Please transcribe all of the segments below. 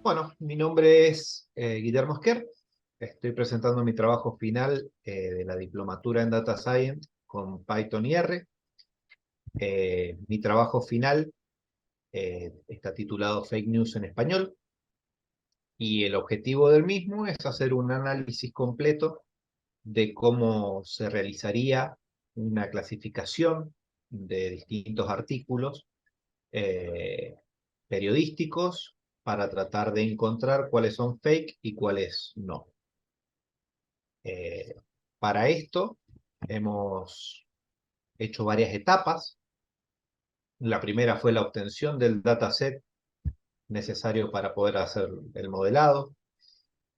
Bueno, mi nombre es Guillermo Esquer. Estoy presentando mi trabajo final de la diplomatura en Data Science con Python y R. Mi trabajo final está titulado Fake News en español y el objetivo del mismo es hacer un análisis completo de cómo se realizaría una clasificación de distintos artículos eh, periodísticos para tratar de encontrar cuáles son fake y cuáles no. Eh, para esto hemos hecho varias etapas. La primera fue la obtención del dataset necesario para poder hacer el modelado.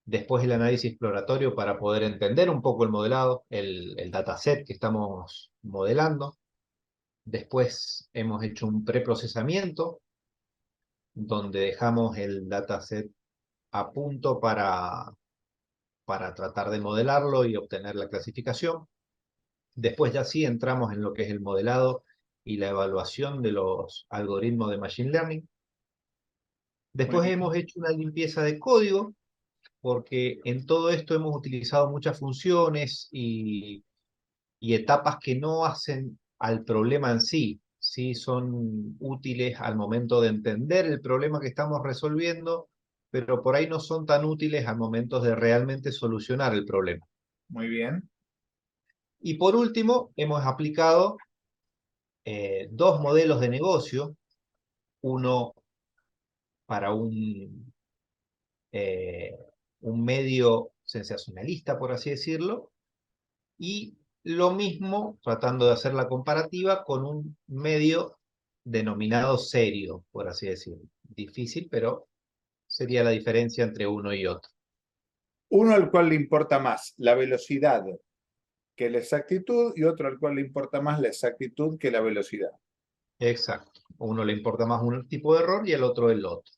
Después el análisis exploratorio para poder entender un poco el modelado, el dataset que estamos modelando. Después hemos hecho un preprocesamiento donde dejamos el dataset a punto para tratar de modelarlo y obtener la clasificación. Después ya sí entramos en lo que es el modelado y la evaluación de los algoritmos de Machine Learning. Muy Después bien. hemos hecho una limpieza de código, porque en todo esto hemos utilizado muchas funciones y etapas que no hacen al problema en sí, sí son útiles al momento de entender el problema que estamos resolviendo, pero por ahí no son tan útiles al momento de realmente solucionar el problema. Muy bien. Y por último, hemos aplicado dos modelos de negocio, uno para eh, un medio sensacionalista, por así decirlo, y lo mismo tratando de hacer la comparativa con un medio denominado serio, por así decirlo. Difícil, pero sería la diferencia entre uno y otro. Uno al cual le importa más la velocidad que la exactitud y otro al cual le importa más la exactitud que la velocidad. Exacto. A uno le importa más un tipo de error y el otro el otro.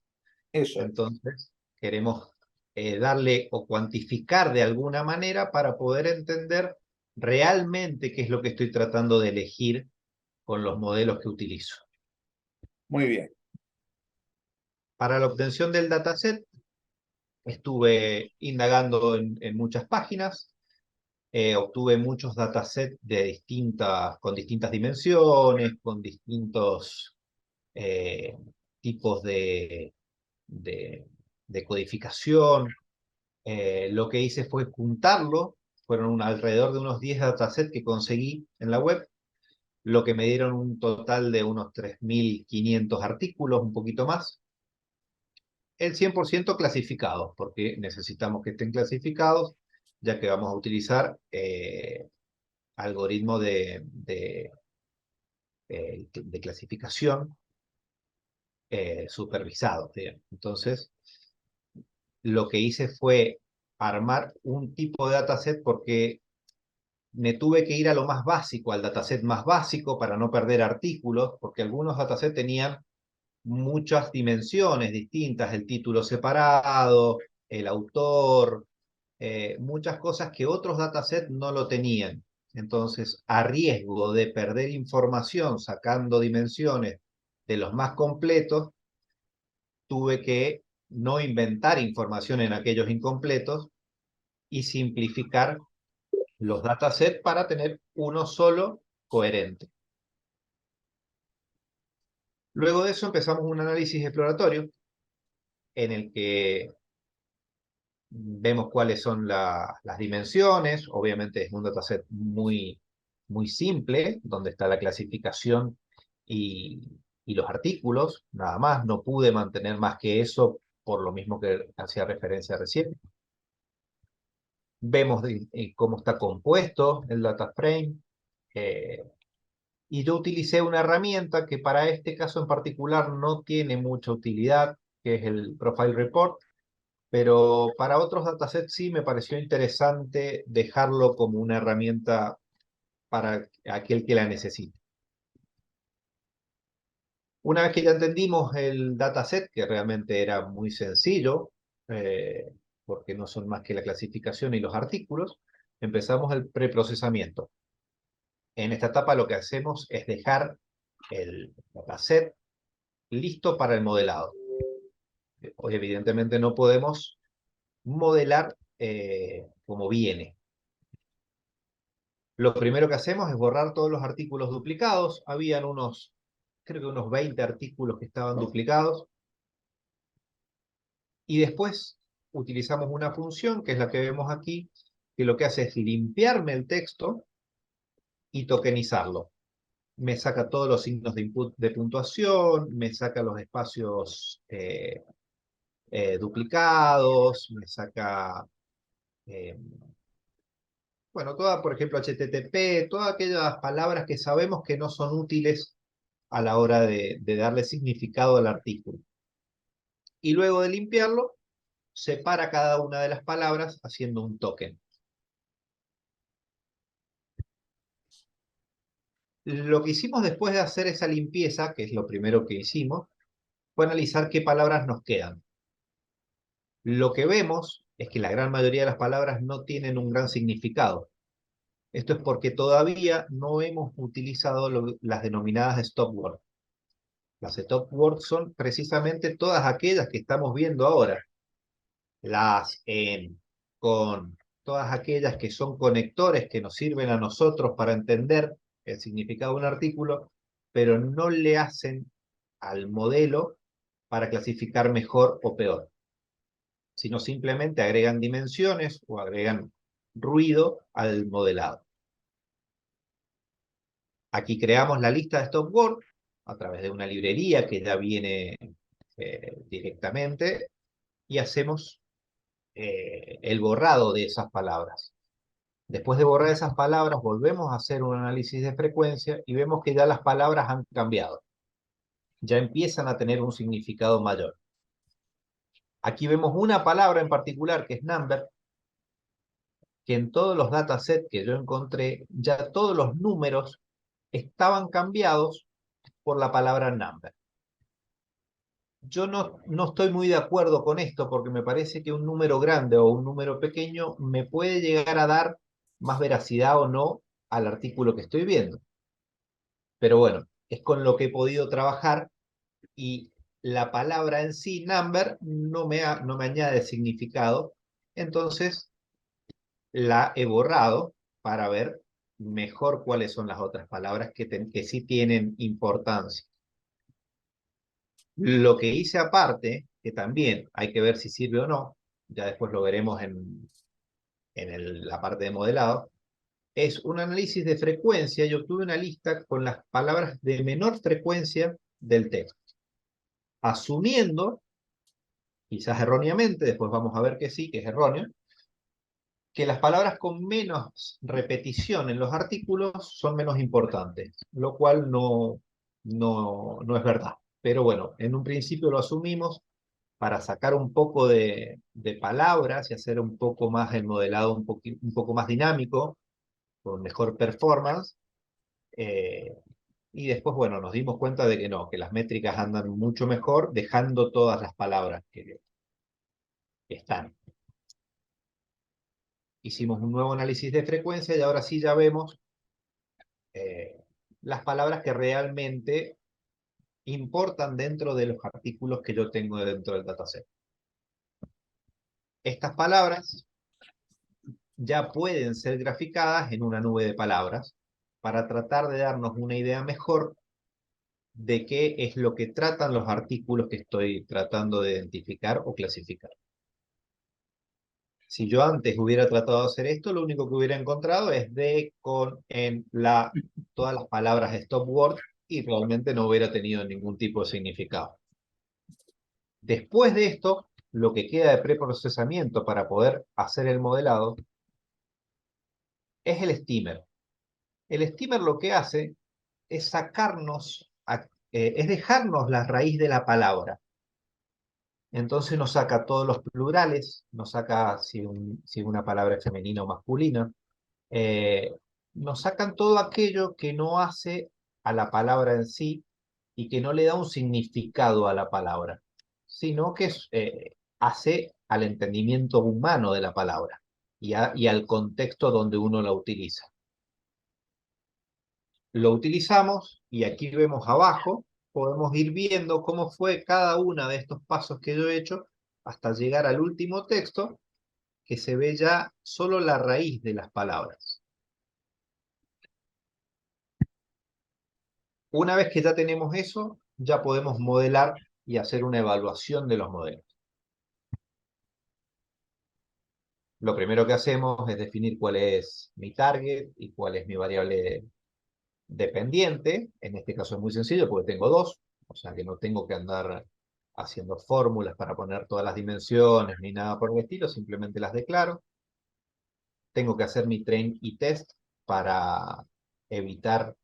Eso es. Entonces, queremos darle o cuantificar de alguna manera para poder entender realmente qué es lo que estoy tratando de elegir con los modelos que utilizo. Muy bien. Para la obtención del dataset, estuve indagando en muchas páginas, obtuve muchos datasets con distintas dimensiones, con distintos eh, tipos de, de codificación. Lo que hice fue juntarlo, fueron alrededor de unos 10 datasets que conseguí en la web, lo que me dieron un total de unos 3.500 artículos, un poquito más. El 100% clasificados, porque necesitamos que estén clasificados, ya que vamos a utilizar algoritmo de clasificación supervisado. Entonces, lo que hice fue armar un tipo de dataset porque me tuve que ir a lo más básico, al dataset más básico para no perder artículos, porque algunos datasets tenían muchas dimensiones distintas, el título separado, el autor, muchas cosas que otros datasets no lo tenían. Entonces, a riesgo de perder información sacando dimensiones de los más completos, tuve que no inventar información en aquellos incompletos y simplificar los datasets para tener uno solo coherente. Luego de eso empezamos un análisis exploratorio en el que vemos cuáles son las dimensiones. Obviamente es un dataset muy simple, donde está la clasificación y los artículos, nada más. No pude mantener más que eso, por lo mismo que hacía referencia recién. Vemos cómo está compuesto el data frame. eh, y yo utilicé una herramienta que para este caso en particular no tiene mucha utilidad, que es el Profile Report, pero para otros datasets sí me pareció interesante dejarlo como una herramienta para aquel que la necesite. Una vez que ya entendimos el dataset, que realmente era muy sencillo, porque no son más que la clasificación y los artículos, empezamos el preprocesamiento. En esta etapa lo que hacemos es dejar el dataset listo para el modelado. Hoy evidentemente no podemos modelar como viene. Lo primero que hacemos es borrar todos los artículos duplicados. Habían unos, creo que unos 20 artículos que estaban duplicados. Y después utilizamos una función, que es la que vemos aquí, que lo que hace es limpiarme el texto y tokenizarlo. Me saca todos los signos de input de puntuación, me saca los espacios duplicados, me saca, bueno, toda, por ejemplo, HTTP, todas aquellas palabras que sabemos que no son útiles a la hora de darle significado al artículo. Y luego de limpiarlo, separa cada una de las palabras haciendo un token. Lo que hicimos después de hacer esa limpieza, que es lo primero que hicimos, fue analizar qué palabras nos quedan. Lo que vemos es que la gran mayoría de las palabras no tienen un gran significado. Esto es porque todavía no hemos utilizado las denominadas stop words. Las stop words son precisamente todas aquellas que estamos viendo ahora. Las, en, con, todas aquellas que son conectores que nos sirven a nosotros para entender el significado de un artículo, pero no le hacen al modelo para clasificar mejor o peor, sino simplemente agregan dimensiones o agregan ruido al modelado. Aquí creamos la lista de stop words a través de una librería que ya viene directamente y hacemos el borrado de esas palabras. Después de borrar esas palabras, volvemos a hacer un análisis de frecuencia y vemos que ya las palabras han cambiado. Ya empiezan a tener un significado mayor. Aquí vemos una palabra en particular, que es number, que en todos los datasets que yo encontré, ya todos los números estaban cambiados por la palabra number. Yo no estoy muy de acuerdo con esto, porque me parece que un número grande o un número pequeño me puede llegar a dar más veracidad o no al artículo que estoy viendo. Pero bueno, es con lo que he podido trabajar y la palabra en sí, number, no me añade significado. Entonces la he borrado para ver mejor cuáles son las otras palabras que sí tienen importancia. Lo que hice aparte, que también hay que ver si sirve o no, ya después lo veremos en la parte de modelado, es un análisis de frecuencia. Yo obtuve una lista con las palabras de menor frecuencia del texto, asumiendo, quizás erróneamente, después vamos a ver que sí, que es erróneo, que las palabras con menos repetición en los artículos son menos importantes, lo cual no es verdad. Pero bueno, en un principio lo asumimos para sacar un poco de palabras y hacer un poco más el modelado un poco más dinámico, con mejor performance. eh, y después, bueno, nos dimos cuenta de que no, que las métricas andan mucho mejor dejando todas las palabras que están. Hicimos un nuevo análisis de frecuencia y ahora sí ya vemos las palabras que realmente importan dentro de los artículos que yo tengo dentro del dataset. Estas palabras ya pueden ser graficadas en una nube de palabras para tratar de darnos una idea mejor de qué es lo que tratan los artículos que estoy tratando de identificar o clasificar. Si yo antes hubiera tratado de hacer esto, lo único que hubiera encontrado es de, con, en, la, todas las palabras stop word y realmente no hubiera tenido ningún tipo de significado. Después de esto, lo que queda de preprocesamiento para poder hacer el modelado es el steamer. El steamer lo que hace es sacarnos, es dejarnos la raíz de la palabra. Entonces nos saca todos los plurales, nos saca si una palabra es femenina o masculina, eh, nos sacan todo aquello que no hace a la palabra en sí y que no le da un significado a la palabra, sino que hace al entendimiento humano de la palabra y al contexto donde uno la utiliza. Lo utilizamos y aquí vemos abajo podemos ir viendo cómo fue cada uno de estos pasos que yo he hecho hasta llegar al último texto, que se ve ya solo la raíz de las palabras. Una vez que ya tenemos eso, ya podemos modelar y hacer una evaluación de los modelos. Lo primero que hacemos es definir cuál es mi target y cuál es mi variable dependiente. En este caso es muy sencillo porque tengo dos, o sea que no tengo que andar haciendo fórmulas para poner todas las dimensiones ni nada por el estilo, simplemente las declaro. Tengo que hacer mi train y test para evitar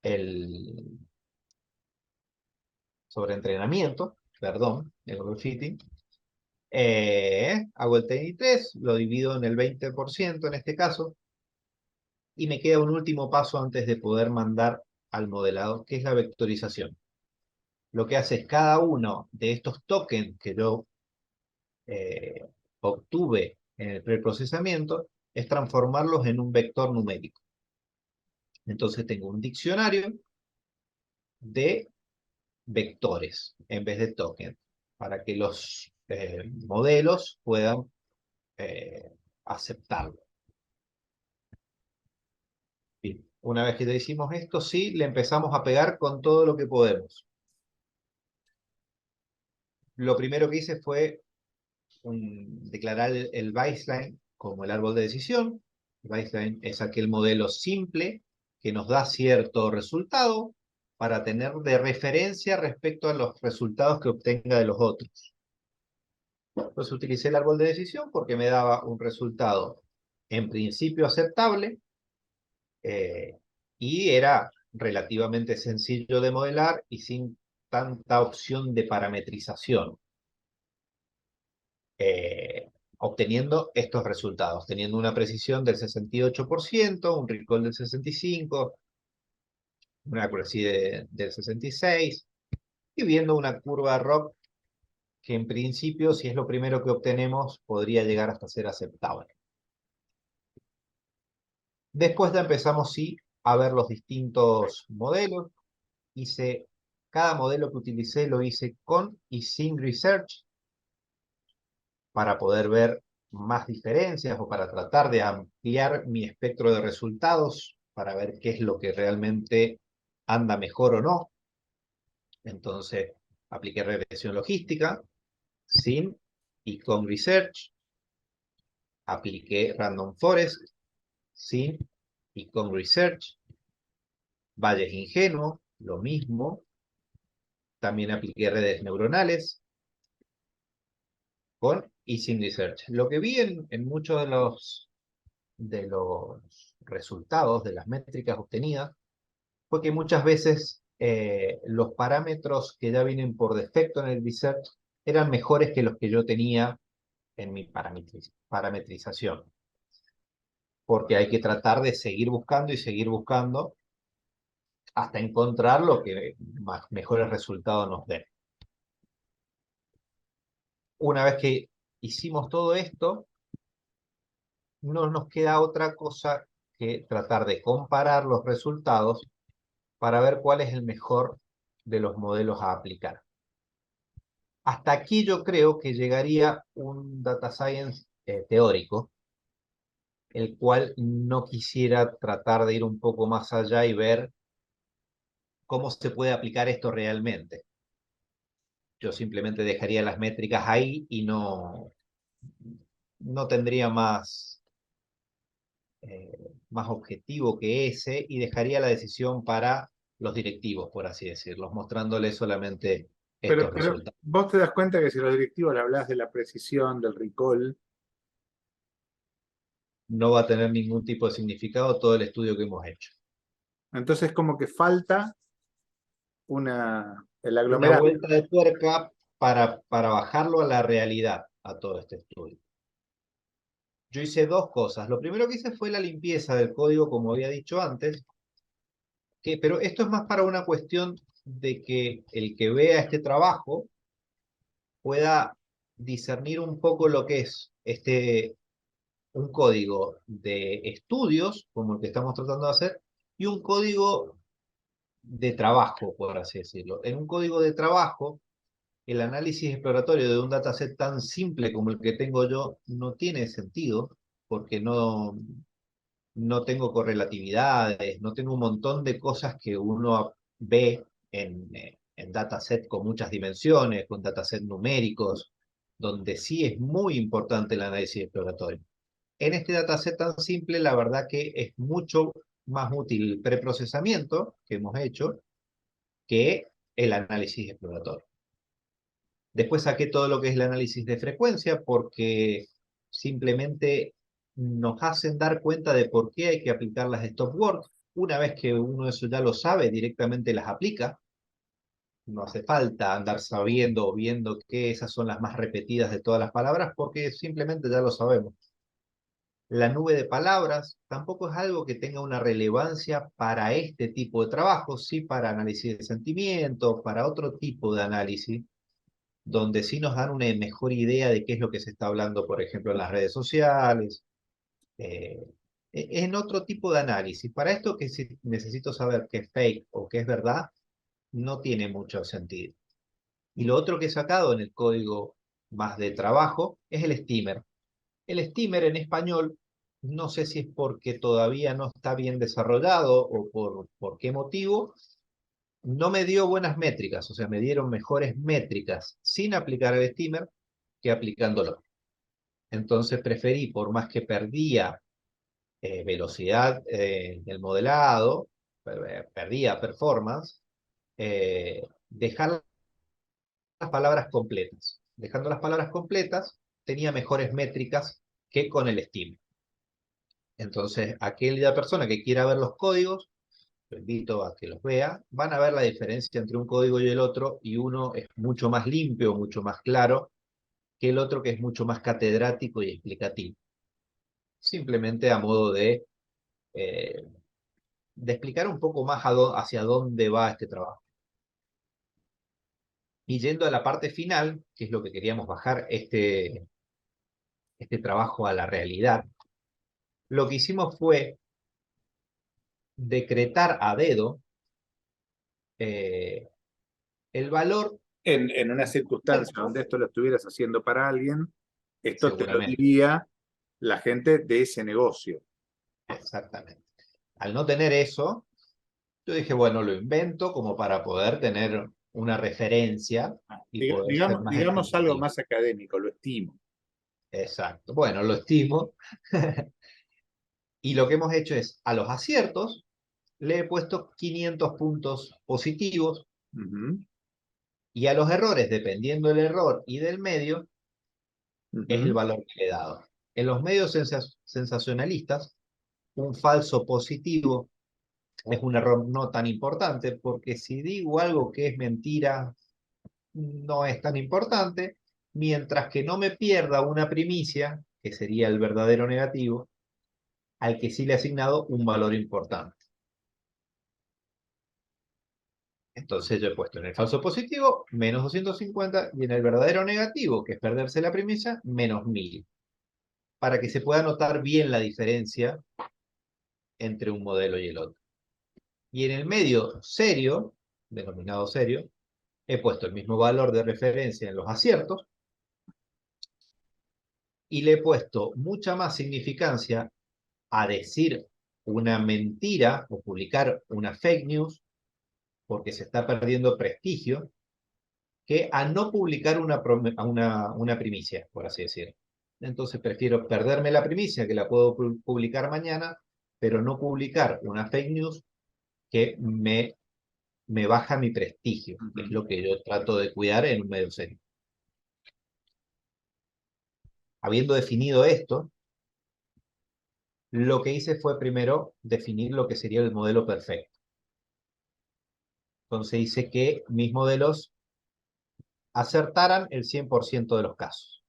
el sobreentrenamiento, perdón, el overfitting. Hago el train y test, lo divido en el 20% en este caso, y me queda un último paso antes de poder mandar al modelado, que es la vectorización. Lo que hace es cada uno de estos tokens que yo obtuve en el preprocesamiento, es transformarlos en un vector numérico. Entonces tengo un diccionario de vectores en vez de tokens, para que los modelos puedan aceptarlo. Bien. Una vez que ya hicimos esto, sí, le empezamos a pegar con todo lo que podemos. Lo primero que hice fue declarar el baseline como el árbol de decisión. El baseline es aquel modelo simple que nos da cierto resultado para tener de referencia respecto a los resultados que obtenga de los otros. Entonces utilicé el árbol de decisión porque me daba un resultado en principio aceptable y era relativamente sencillo de modelar y sin tanta opción de parametrización. Obteniendo estos resultados, teniendo una precisión del 68%, un recall del 65%, una accuracy del 66%, y viendo una curva ROC que en principio, si es lo primero que obtenemos, podría llegar hasta ser aceptable. Después ya empezamos, sí, a ver los distintos modelos. Cada modelo que utilicé lo hice con y sin research, para poder ver más diferencias o para tratar de ampliar mi espectro de resultados, para ver qué es lo que realmente anda mejor o no. Entonces, apliqué regresión logística, sin y con research. Apliqué random forest, sin y con research. Valles ingenuo, lo mismo. También apliqué redes neuronales, con y sin research. Lo que vi en muchos de los resultados, de las métricas obtenidas, fue que muchas veces los parámetros que ya vienen por defecto en el research eran mejores que los que yo tenía en mi parametrización. Porque hay que tratar de seguir buscando y seguir buscando hasta encontrar lo que mejores resultados nos den. Una vez que hicimos todo esto, no nos queda otra cosa que tratar de comparar los resultados para ver cuál es el mejor de los modelos a aplicar. Hasta aquí yo creo que llegaría un data science teórico, el cual no quisiera tratar de ir un poco más allá y ver cómo se puede aplicar esto realmente. Yo simplemente dejaría las métricas ahí y no tendría más objetivo que ese, y dejaría la decisión para los directivos, por así decirlo, mostrándoles solamente estos Pero resultados. vos te das cuenta que si los directivos le hablas de la precisión, del recall, No va a tener ningún tipo de significado todo el estudio que hemos hecho. entonces como que falta el Una aglomerado. vuelta de tuerca para bajarlo a la realidad, a todo este estudio. Yo hice dos cosas. Lo primero que hice fue la limpieza del código, como había dicho antes, pero esto es más para una cuestión de que el que vea este trabajo pueda discernir un poco lo que es un código de estudios, como el que estamos tratando de hacer, y un código de trabajo, por así decirlo. En un código de trabajo, el análisis exploratorio de un dataset tan simple como el que tengo yo no tiene sentido, porque no tengo correlatividades, no tengo un montón de cosas que uno ve en dataset con muchas dimensiones, con dataset numéricos, donde sí es muy importante el análisis exploratorio. En este dataset tan simple, la verdad que es mucho más útil el preprocesamiento que hemos hecho que el análisis exploratorio. Después saqué todo lo que es el análisis de frecuencia porque simplemente nos hacen dar cuenta de por qué hay que aplicar las stop words. Una vez que uno eso ya lo sabe, directamente las aplica. No hace falta andar sabiendo o viendo que esas son las más repetidas de todas las palabras porque simplemente ya lo sabemos. La nube de palabras tampoco es algo que tenga una relevancia para este tipo de trabajo, sí para análisis de sentimientos, para otro tipo de análisis donde sí nos dan una mejor idea de qué es lo que se está hablando, por ejemplo, en las redes sociales, eh, en otro tipo de análisis. Para esto que si necesito saber qué es fake o qué es verdad, no tiene mucho sentido. Y lo otro que he sacado en el código más de trabajo es el steamer. El steamer en español, no sé si es porque todavía no está bien desarrollado o por qué motivo, no me dio buenas métricas, o sea, me dieron mejores métricas sin aplicar el steamer que aplicándolo. Entonces preferí, por más que perdía velocidad del modelado, perdía performance, dejar las palabras completas. Dejando las palabras completas, tenía mejores métricas que con el steamer. Entonces, aquella persona que quiera ver los códigos, lo invito a que los vea, van a ver la diferencia entre un código y el otro, y uno es mucho más limpio, mucho más claro, que el otro que es mucho más catedrático y explicativo. Simplemente a modo eh, de explicar un poco más hacia dónde va este trabajo. Y yendo a la parte final, que es lo que queríamos bajar este trabajo a la realidad, lo que hicimos fue decretar a dedo eh, el valor, En una circunstancia donde esto lo estuvieras haciendo para alguien, esto te lo seguramente, diría la gente de ese negocio. exactamente. Al no tener eso, yo dije, bueno, lo invento como para poder tener una referencia y poder ser más Digamos algo explicativo. más académico, lo estimo. Exacto. Bueno, lo estimo. Y lo que hemos hecho es, a los aciertos, le he puesto 500 puntos positivos Ujú, y a los errores, dependiendo del error y del medio, es el ujú, valor que le he dado. En los medios sensacionalistas, un falso positivo es un error no tan importante porque si digo algo que es mentira, no es tan importante, mientras que no me pierda una primicia, que sería el verdadero negativo, al que sí le he asignado un valor importante. Entonces yo he puesto en el falso positivo menos 250 y en el verdadero negativo, que es perderse la premisa, menos 1000, para que se pueda notar bien la diferencia entre un modelo y el otro. Y en el medio serio, denominado serio, he puesto el mismo valor de referencia en los aciertos y le he puesto mucha más significancia a decir una mentira o publicar una fake news porque se está perdiendo prestigio que a no publicar una primicia, por así decirlo. Entonces prefiero perderme la primicia, que la puedo publicar mañana, pero no publicar una fake news que me baja mi prestigio, que es ujú. lo que yo trato de cuidar en un medio serio. Habiendo definido esto, lo que hice fue primero definir lo que sería el modelo perfecto. Entonces hice que mis modelos acertaran el 100% de los casos.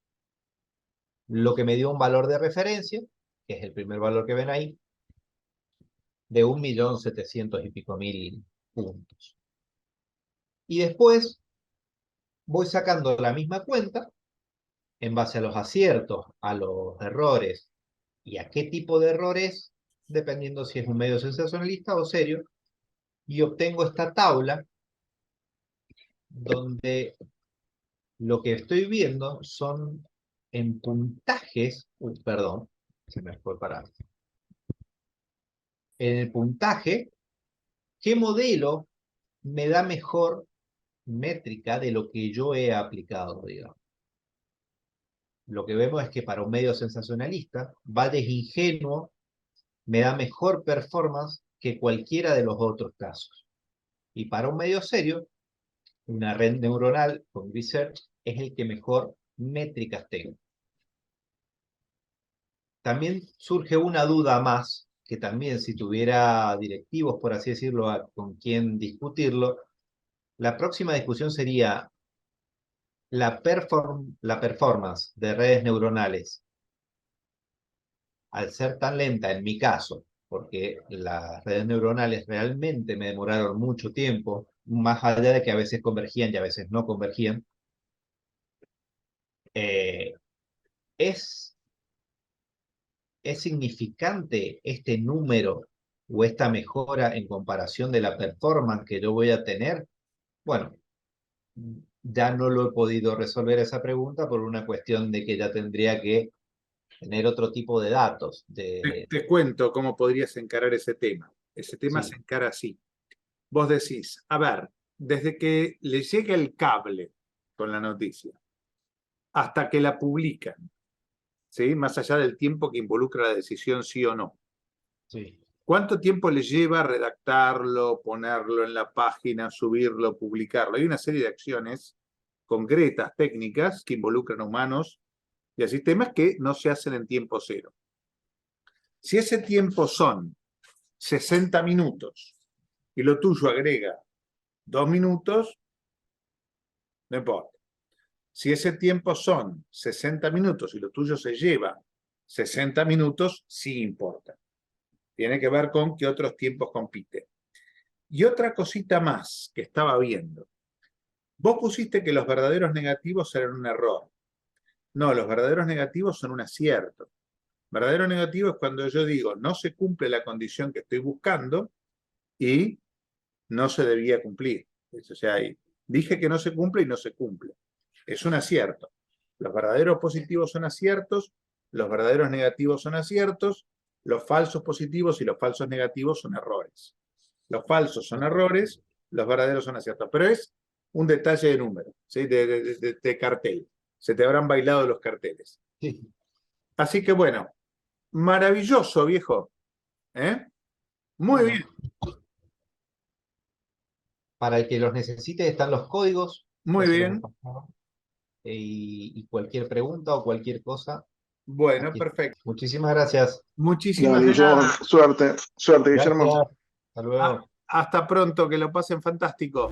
Lo que me dio un valor de referencia, que es el primer valor que ven ahí, de 1.700.000 y pico mil puntos. Y después voy sacando la misma cuenta en base a los aciertos, a los errores y a qué tipo de errores, dependiendo si es un medio sensacionalista o serio, y obtengo esta tabla donde lo que estoy viendo son en puntajes, perdón, se me fue para. En el puntaje, ¿qué modelo me da mejor métrica de lo que yo he aplicado, digamos? Lo que vemos es que para un medio sensacionalista, Valles Ingenuo me da mejor performance que cualquiera de los otros casos. Y para un medio serio, una red neuronal con research es el que mejor métricas tenga. También surge una duda más, que también si tuviera directivos, por así decirlo, con quien discutirlo, la próxima discusión sería la performance de redes neuronales, al ser tan lenta en mi caso, porque las redes neuronales realmente me demoraron mucho tiempo, más allá de que a veces convergían y a veces no convergían, eh, es ¿es significante este número o esta mejora en comparación de la performance que yo voy a tener? Bueno, ya no lo he podido resolver esa pregunta por una cuestión de que ya tendría que tener otro tipo de datos. Te cuento cómo podrías encarar ese tema. Ese tema se Sí, encara así. Vos decís, a ver, desde que le llega el cable con la noticia hasta que la publican, ¿sí? Más allá del tiempo que involucra la decisión sí o no. sí. ¿Cuánto tiempo le lleva redactarlo, ponerlo en la página, subirlo, publicarlo? Hay una serie de acciones concretas, técnicas, que involucran a humanos y a sistemas que no se hacen en tiempo cero. Si ese tiempo son 60 minutos y lo tuyo agrega 2 minutos, no importa. Si ese tiempo son 60 minutos y lo tuyo se lleva 60 minutos, sí importa. Tiene que ver con qué otros tiempos compiten. Y otra cosita más que estaba viendo. Vos pusiste que los verdaderos negativos eran un error. No, los verdaderos negativos son un acierto. Verdadero negativo es cuando yo digo no se cumple la condición que estoy buscando y no se debía cumplir. O sea, dije que no se cumple y no se cumple. Es un acierto. Los verdaderos positivos son aciertos, los verdaderos negativos son aciertos, los falsos positivos y los falsos negativos son errores. Los falsos son errores, los verdaderos son aciertos. Pero es un detalle de número, ¿sí? de cartel. Se te habrán bailado los carteles. Sí. Así que bueno, maravilloso, viejo. ¿Eh? Muy bien. Bueno, para el que los necesite están los códigos, ya Muy se los he bien. pasado. Y cualquier pregunta o cualquier cosa, Bueno, aquí. perfecto. Muchísimas gracias. Muchísimas Dale, de yo, nada. suerte, suerte, Guillermo. Gracias. Hasta luego. Hasta pronto, que lo pasen fantástico.